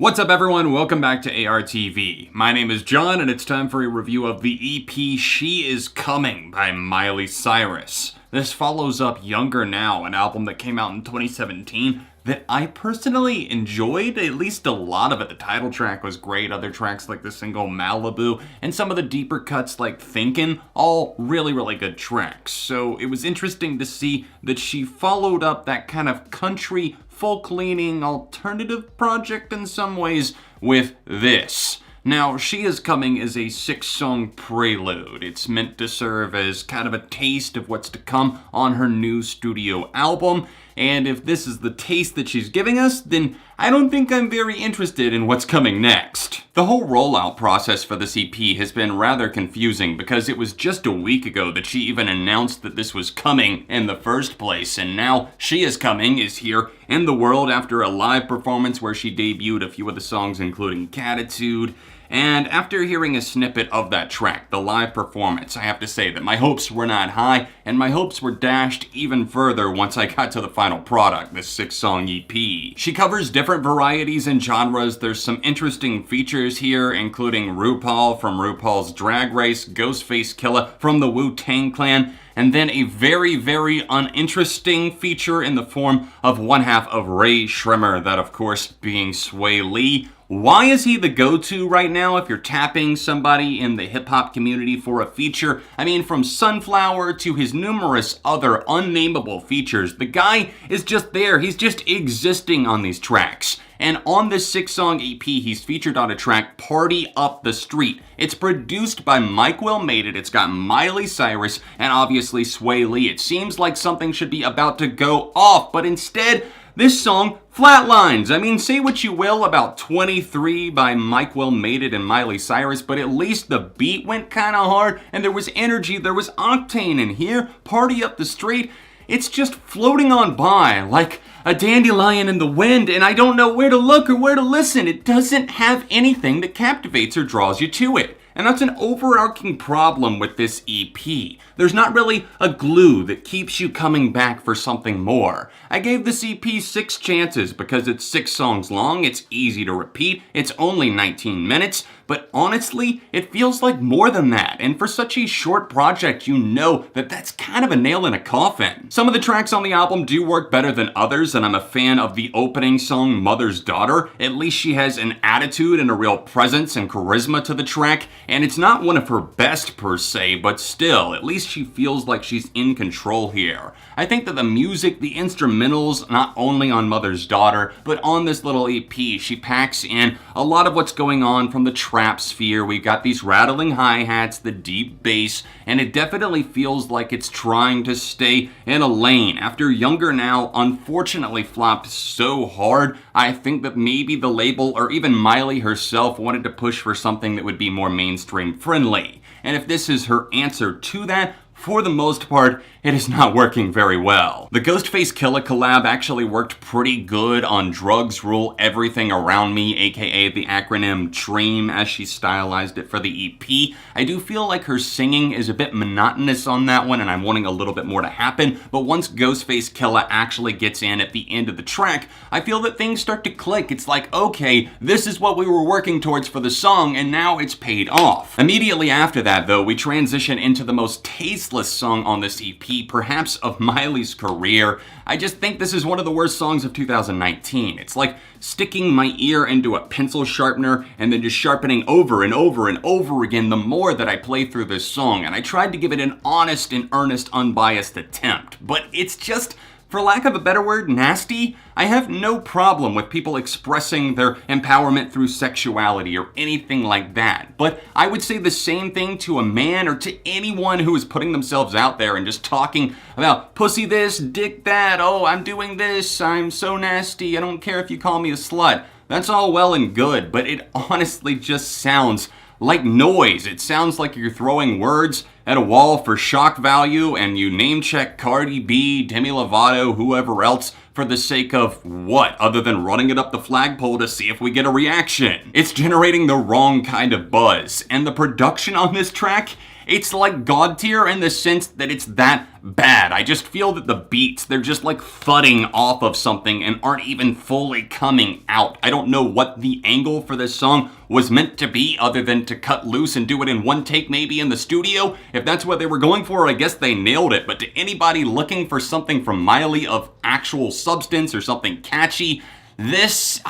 What's up everyone, welcome back to ARTV. My name is John and it's time for a review of the EP She Is Coming by Miley Cyrus. This follows up Younger Now, an album that came out in 2017 that I personally enjoyed, at least a lot of it. The title track was great, other tracks like the single Malibu, and some of the deeper cuts like Thinkin', all really good tracks. So it was interesting to see that she followed up that kind of country, folk-leaning alternative project in some ways with this. Now, She Is Coming is a 6-song prelude. It's meant to serve as kind of a taste of what's to come on her new studio album, and if this is the taste that she's giving us, then I don't think I'm very interested in what's coming next. The whole rollout process for this EP has been rather confusing because it was just a week ago that she even announced that this was coming in the first place, and now She Is Coming is here in the world after a live performance where she debuted a few of the songs including Cattitude. And after hearing a snippet of that track, the live performance, I have to say that my hopes were not high, and my hopes were dashed even further once I got to the final product, this 6-song EP. She covers different varieties and genres. There's some interesting features here, including RuPaul from RuPaul's Drag Race, Ghostface Killah from the Wu-Tang Clan, and then a very uninteresting feature in the form of one half of Rae Sremmurd, that of course being Swae Lee. Why is he the go-to right now if you're tapping somebody in the hip-hop community for a feature? I mean, from Sunflower to his numerous other unnameable features, the guy is just there. He's just existing on these tracks. And on this 6-song EP, he's featured on a track, Party Up the Street. It's produced by Mike Will Made It. It's got Miley Cyrus and obviously Swae Lee. It seems like something should be about to go off, but instead, this song flatlines. I mean, say what you will about 23 by Mike Will Made It and Miley Cyrus, but at least the beat went kinda hard and there was energy, there was octane in here. Party Up the Street, it's just floating on by like a dandelion in the wind, and I don't know where to look or where to listen. It doesn't have anything that captivates or draws you to it. And that's an overarching problem with this EP. There's not really a glue that keeps you coming back for something more. I gave this EP 6 chances because it's 6 songs long, it's easy to repeat, it's only 19 minutes, but honestly, it feels like more than that. And for such a short project, you know that that's kind of a nail in a coffin. Some of the tracks on the album do work better than others, and I'm a fan of the opening song, Mother's Daughter. At least she has an attitude and a real presence and charisma to the track, and it's not one of her best per se, but still, at least she feels like she's in control here. I think that the music, the instrumentals, not only on Mother's Daughter, but on this little EP, she packs in a lot of what's going on from the trap sphere. We've got these rattling hi-hats, the deep bass, and it definitely feels like it's trying to stay in a lane. After Younger Now unfortunately flopped so hard, I think that maybe the label or even Miley herself wanted to push for something that would be more mainstream friendly. And if this is her answer to that, for the most part, it is not working very well. The Ghostface Killah collab actually worked pretty good on Drugs Rule Everything Around Me, aka the acronym DREAM as she stylized it for the EP. I do feel like her singing is a bit monotonous on that one and I'm wanting a little bit more to happen, but once Ghostface Killah actually gets in at the end of the track, I feel that things start to click. It's like, okay, this is what we were working towards for the song and now it's paid off. Immediately after that though, we transition into the most tasteless song on this EP, perhaps of Miley's career. I just think this is one of the worst songs of 2019. It's like sticking my ear into a pencil sharpener and then just sharpening over and over and over again the more that I play through this song. And I tried to give it an honest and earnest, unbiased attempt, but it's just, for lack of a better word, nasty. I have no problem with people expressing their empowerment through sexuality or anything like that, but I would say the same thing to a man or to anyone who is putting themselves out there and just talking about pussy this, dick that, oh, I'm doing this, I'm so nasty, I don't care if you call me a slut. That's all well and good, but it honestly just sounds like noise. It sounds like you're throwing words at a wall for shock value and you name check Cardi B, Demi Lovato, whoever else for the sake of what, other than running it up the flagpole to see if we get a reaction. It's generating the wrong kind of buzz, and the production on this track, it's like God tier in the sense that it's that bad. I just feel that the beats, they're just like thudding off of something and aren't even fully coming out. I don't know what the angle for this song was meant to be other than to cut loose and do it in one take maybe in the studio. If that's what they were going for, I guess they nailed it. But to anybody looking for something from Miley of actual substance or something catchy, this,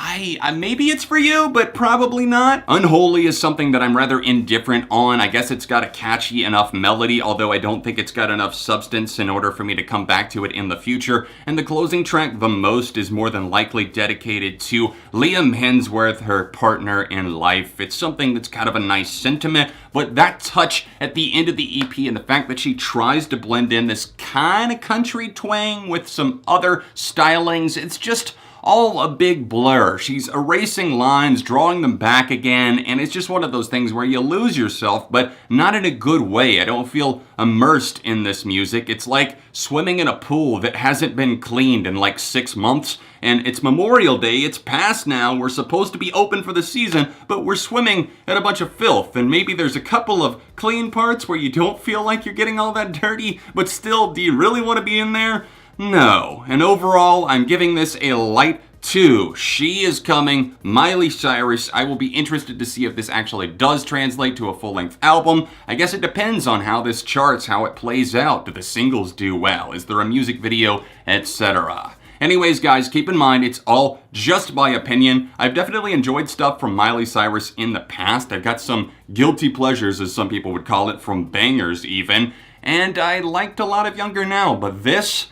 maybe it's for you, but probably not. Unholy is something that I'm rather indifferent on. I guess it's got a catchy enough melody, although I don't think it's got enough substance in order for me to come back to it in the future. And the closing track, The Most, is more than likely dedicated to Liam Hemsworth, her partner in life. It's something that's kind of a nice sentiment, but that touch at the end of the EP and the fact that she tries to blend in this kind of country twang with some other stylings, it's just all a big blur. She's erasing lines, drawing them back again, and it's just one of those things where you lose yourself, but not in a good way. I don't feel immersed in this music. It's like swimming in a pool that hasn't been cleaned in like 6 months, and it's Memorial Day, it's past now, we're supposed to be open for the season, but we're swimming in a bunch of filth, and maybe there's a couple of clean parts where you don't feel like you're getting all that dirty, but still, do you really want to be in there? No. And overall, I'm giving this a light 2. She Is Coming, Miley Cyrus. I will be interested to see if this actually does translate to a full-length album. I guess it depends on how this charts, how it plays out. Do the singles do well? Is there a music video, etc.? Anyways, guys, keep in mind, it's all just my opinion. I've definitely enjoyed stuff from Miley Cyrus in the past. I've got some guilty pleasures, as some people would call it, from bangers even. And I liked a lot of Younger Now, but this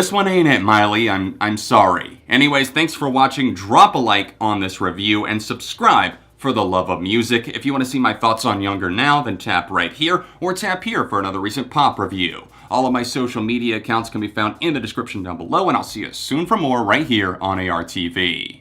one ain't it, Miley. I'm sorry. Anyways, thanks for watching. Drop a like on this review and subscribe for the love of music. If you want to see my thoughts on Younger Now, then tap right here or tap here for another recent pop review. All of my social media accounts can be found in the description down below, and I'll see you soon for more right here on ARTV.